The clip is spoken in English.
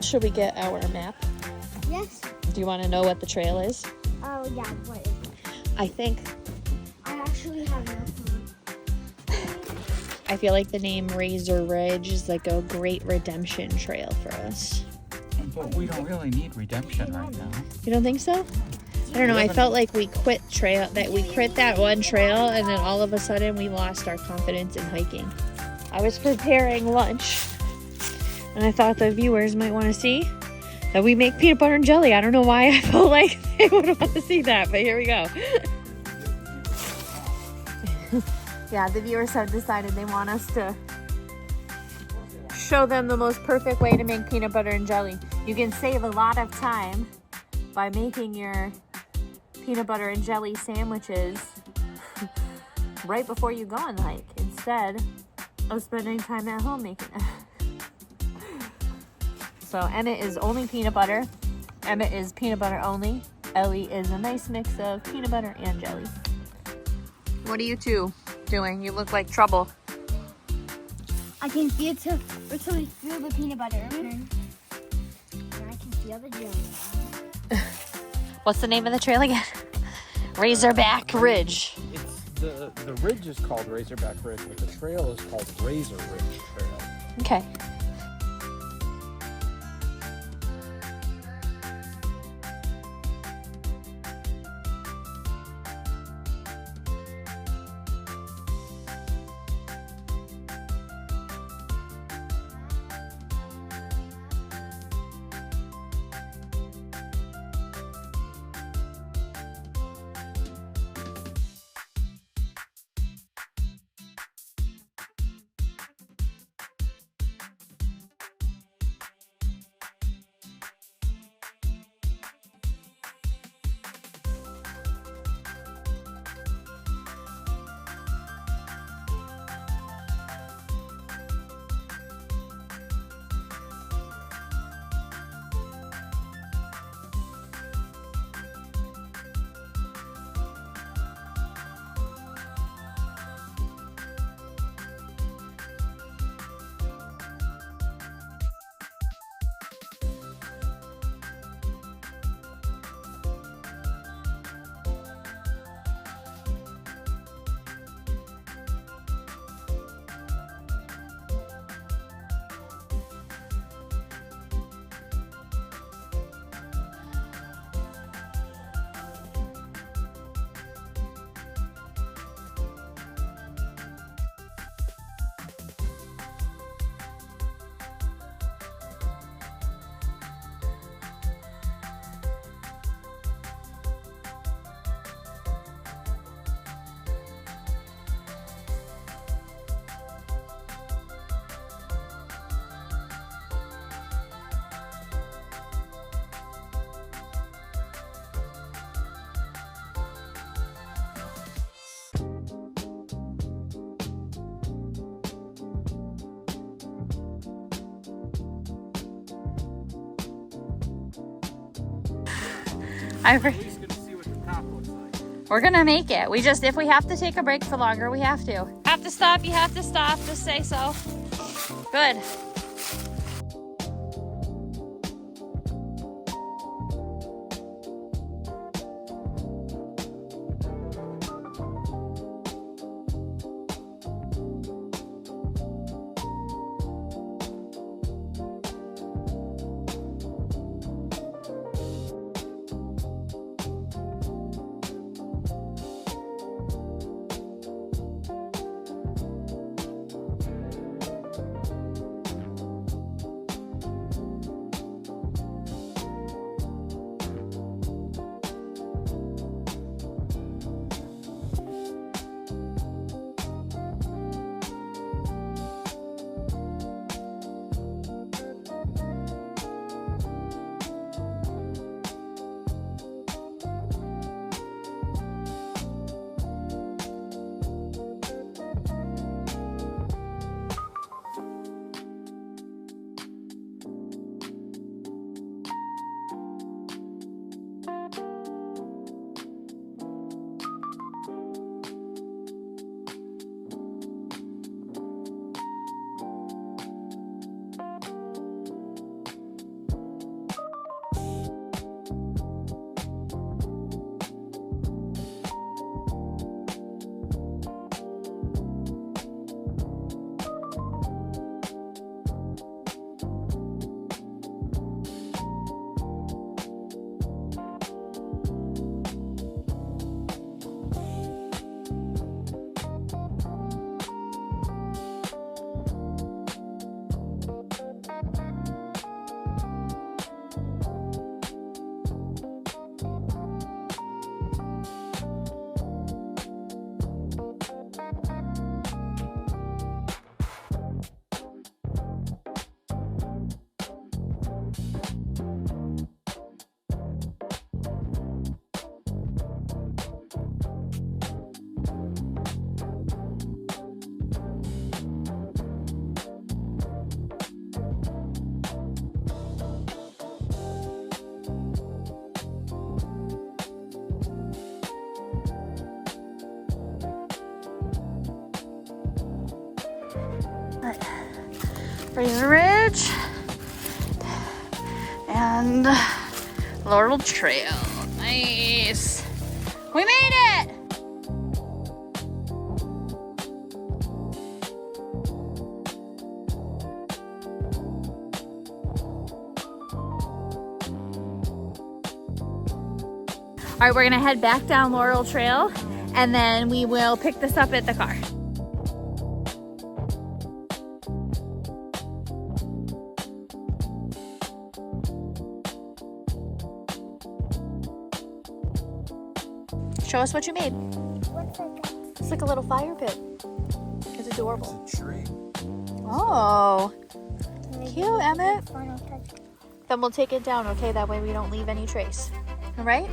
Should we get our map? Yes. Do you want to know what the trail is? Oh, yeah. What is it? I think, I actually have no clue. I feel like the name Razor Ridge is like a great redemption trail for us. But we don't really need redemption right now. You don't think so? I don't know. I felt like we quit that one trail, and then all of a sudden we lost our confidence in hiking. I was preparing lunch, and I thought the viewers might want to see that we make peanut butter and jelly. I don't know why I felt like they would want to see that, but here we go. Yeah, the viewers have decided they want us to show them the most perfect way to make peanut butter and jelly. You can save a lot of time by making your peanut butter and jelly sandwiches right before you go on the hike, instead of spending time at home making it. So Emmett is only peanut butter. Emmett is peanut butter only. Ellie is a nice mix of peanut butter and jelly. What are you two doing? You look like trouble. I can feel until we feel the peanut butter. And I can feel the jelly. What's the name of the trail again? Razorback Ridge. It's the ridge is called Razorback Ridge, but the trail is called Razor Ridge Trail. Okay. We're gonna make it. If we have to take a break for longer, we have to. Have to stop, you have to stop, just say so. Good. But Razor Ridge and Laurel Trail. Nice. We made it! All right, we're gonna head back down Laurel Trail and then we will pick this up at the car. Show us what you made. What's that? It's like a little fire pit. It's adorable. It's a tree. Oh, cute, Emmett. Final touch. Then we'll take it down, okay? That way we don't leave any trace. All right?